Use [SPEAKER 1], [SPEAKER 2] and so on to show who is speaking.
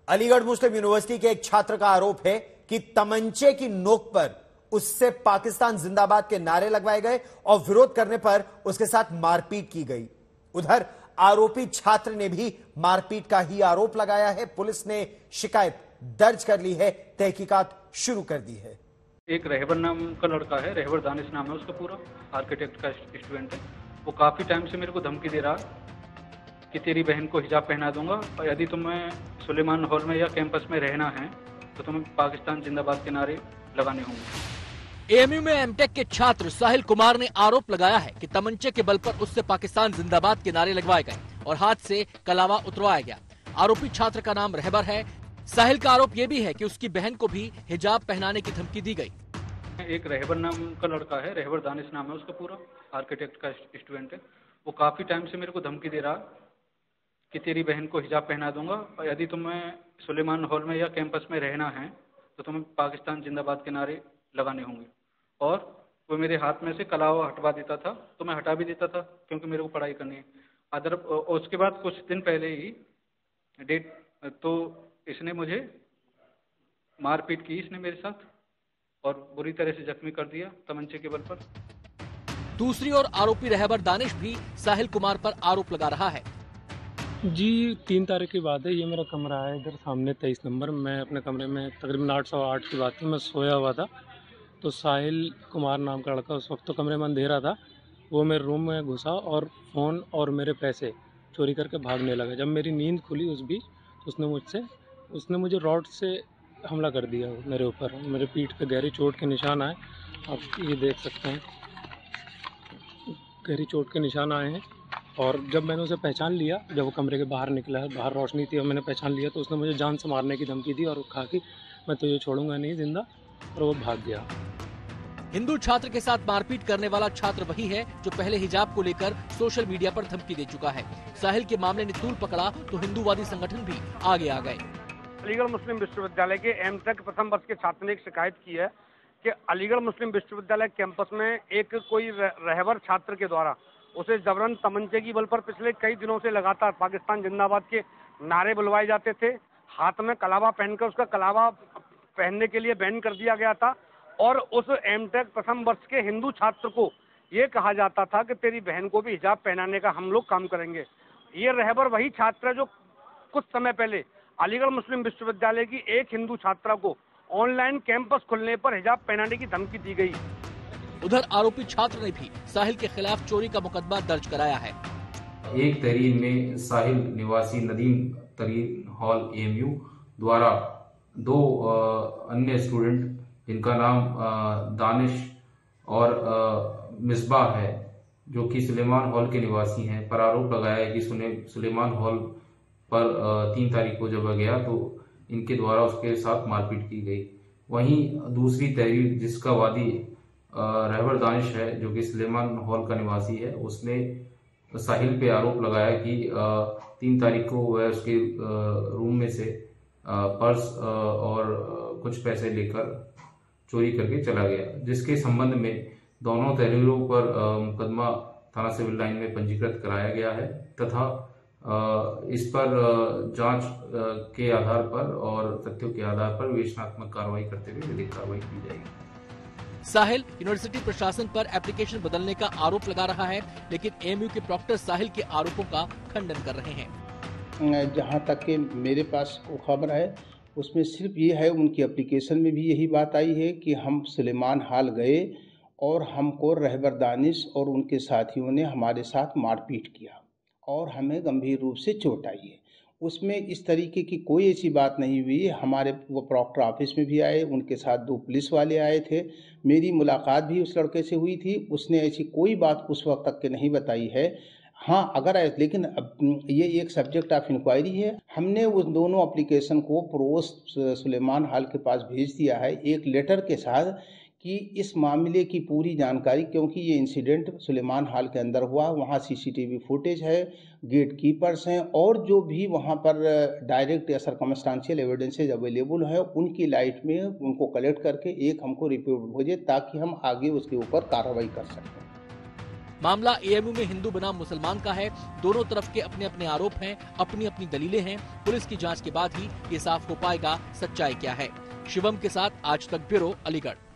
[SPEAKER 1] अलीगढ़ मुस्लिम university के एक छात्र का आरोप है कि तमंचे की नोक पर उससे पाकिस्तान जिंदाबाद के नारे लगवाए गए और विरोध करने पर उसके साथ मारपीट की गई। उधर आरोपी छात्र ने भी मारपीट का ही आरोप लगाया है। पुलिस ने शिकायत दर्ज कर ली है, तहकीकात शुरू कर दी है।
[SPEAKER 2] एक रहबर नाम का लड़का है, रहबर दानिश नाम है उसका, पूरा आर्किटेक्ट का स्टूडेंट है। वो काफी टाइम से मेरे को धमकी दे रहा कि तेरी बहन को हिजाब पहना दूंगा और यदि तुम्हें सुलेमान हॉल में या कैंपस में रहना है तो तुम्हें पाकिस्तान जिंदाबाद के नारे लगाने होंगे।
[SPEAKER 3] एएमयू में एमटेक के छात्र साहिल कुमार ने आरोप लगाया है कि तमंचे के बल पर उससे पाकिस्तान जिंदाबाद के नारे लगवाए गए और हाथ से कलावा उतरवाया गया। आरोपी छात्र का नाम रहबर है। साहिल का आरोप ये भी है कि उसकी बहन को भी हिजाब पहनाने की धमकी दी गई।
[SPEAKER 2] एक रहबर नाम का लड़का है, रहबर दानिश नाम है उसका, पूरा आर्किटेक्ट का स्टूडेंट है। वो काफी टाइम से मेरे को धमकी दे रहा कि तेरी बहन को हिजाब पहना दूंगा और यदि तुम्हें सुलेमान हॉल में या कैंपस में रहना है तो तुम्हें पाकिस्तान जिंदाबाद के नारे लगाने होंगे। और वो मेरे हाथ में से कलावा हटवा देता था तो मैं हटा भी देता था क्योंकि मेरे को पढ़ाई करनी है। उसके बाद कुछ दिन पहले ही तो इसने मुझे मारपीट की इसने मेरे साथ और बुरी तरह से जख्मी कर दिया तमंचे के बल पर।
[SPEAKER 3] दूसरी ओर आरोपी रहबर दानिश भी साहिल कुमार पर आरोप लगा रहा है।
[SPEAKER 4] जी 3 तारीख की बात है। ये मेरा कमरा है इधर सामने 23 नंबर। मैं अपने कमरे में तकरीबन 8 सवा 8 की बात थी, मैं सोया हुआ था तो साहिल कुमार नाम का लड़का, उस वक्त तो कमरे में अंधेरा था, वो मेरे रूम में घुसा और फ़ोन और मेरे पैसे चोरी करके भागने लगा। जब मेरी नींद खुली उस बीच उसने मुझे रॉड से हमला कर दिया मेरे ऊपर। मेरे पीठ पे गहरी चोट के निशान आए, आप ये देख सकते हैं गहरी चोट के निशान आए हैं। और जब मैंने उसे पहचान लिया, जब वो कमरे के बाहर निकला है, बाहर रोशनी थी और मैंने पहचान लिया तो उसने मुझे जान से मारने की धमकी दी और कहा कि मैं तुझे छोड़ूंगा नहीं जिंदा, और वो भाग गया।
[SPEAKER 3] हिंदू छात्र के साथ मारपीट करने वाला छात्र वही है जो पहले हिजाब को लेकर सोशल मीडिया पर धमकी दे चुका है। साहिल के मामले ने तूल पकड़ा तो हिंदूवादी संगठन भी आगे आ गए।
[SPEAKER 5] अलीगढ़ मुस्लिम विश्वविद्यालय के एमटेक प्रथम वर्ष के छात्र ने एक शिकायत की है कि अलीगढ़ मुस्लिम विश्वविद्यालय कैंपस में एक कोई रहबर छात्र के द्वारा उसे जबरन तमंचे की बल पर पिछले कई दिनों से लगातार पाकिस्तान जिंदाबाद के नारे बुलवाए जाते थे। हाथ में कलावा पहनकर उसका कलावा पहनने के लिए बैन कर दिया गया था और उस एमटेक प्रथम वर्ष के हिंदू छात्र को ये कहा जाता था कि तेरी बहन को भी हिजाब पहनाने का हम लोग काम करेंगे। ये रहबर वही छात्र है जो कुछ समय पहले अलीगढ़ मुस्लिम विश्वविद्यालय की एक हिंदू छात्रा को ऑनलाइन कैंपस खुलने पर हिजाब पहनाने की धमकी दी गई।
[SPEAKER 3] उधर आरोपी छात्र ने भी साहिल के खिलाफ चोरी का मुकदमा दर्ज कराया है।
[SPEAKER 6] एक तहरीर में साहिल निवासी नदीम तरीन हॉल एएमयू द्वारा 2 अन्य स्टूडेंट जिनका नाम दानिश और मिसबाह है, जो कि सुलेमान हॉल के निवासी हैं, पर आरोप लगाया है कि सुलेमान हॉल पर 3 तारीख को जब गया तो इनके द्वारा उसके साथ मारपीट की गई। वहीं दूसरी तहरीर जिसका वादी रहबर दानिश है, जो कि सुलेमान हॉल का निवासी है, उसने साहिल पे आरोप लगाया कि 3 तारीख को वह उसके रूम में से पर्स और कुछ पैसे लेकर चोरी करके चला गया, जिसके संबंध में दोनों तहरीरों पर मुकदमा थाना सिविल लाइन में पंजीकृत कराया गया है तथा इस पर जांच के आधार पर और तथ्यों के आधार पर विवेचनात्मक कार्रवाई करते हुए विधिक कार्रवाई की जाएगी।
[SPEAKER 3] साहिल यूनिवर्सिटी प्रशासन पर एप्लीकेशन बदलने का आरोप लगा रहा है, लेकिन एएमयू के प्रॉक्टर साहिल के आरोपों का खंडन कर रहे हैं।
[SPEAKER 7] जहां तक के मेरे पास खबर है उसमें सिर्फ ये है, उनकी एप्लीकेशन में भी यही बात आई है कि हम सुलेमान हॉल गए और हमको रहबर दानिश और उनके साथियों ने हमारे साथ मारपीट किया और हमें गंभीर रूप से चोट आई है। उसमें इस तरीके की कोई ऐसी बात नहीं हुई। हमारे वो प्रॉक्टर ऑफिस में भी आए, उनके साथ 2 पुलिस वाले आए थे, मेरी मुलाकात भी उस लड़के से हुई थी। उसने ऐसी कोई बात उस वक्त तक के नहीं बताई है। हाँ, अगर लेकिन ये एक सब्जेक्ट ऑफ इंक्वायरी है। हमने उस दोनों एप्लीकेशन को प्रोवोस्ट सुलेमान हॉल के पास भेज दिया है एक लेटर के साथ कि इस मामले की पूरी जानकारी, क्योंकि ये इंसिडेंट सुलेमान हॉल के अंदर हुआ, वहाँ सीसीटीवी फुटेज है, गेट कीपर्स हैं और जो भी वहाँ पर डायरेक्ट या सर्कमस्टांशियल एविडेंसेज अवेलेबल है उनकी लाइट में उनको कलेक्ट करके एक हमको रिपोर्ट भेजे ताकि हम आगे उसके ऊपर कार्रवाई कर सकें।
[SPEAKER 3] मामला एएमयू में हिंदू बनाम मुसलमान का है। दोनों तरफ के अपने अपने आरोप हैं, अपनी अपनी दलीलें हैं। पुलिस की जांच के बाद ही ये साफ हो पाएगा सच्चाई क्या है। शिवम के साथ आज तक ब्यूरो, अलीगढ़।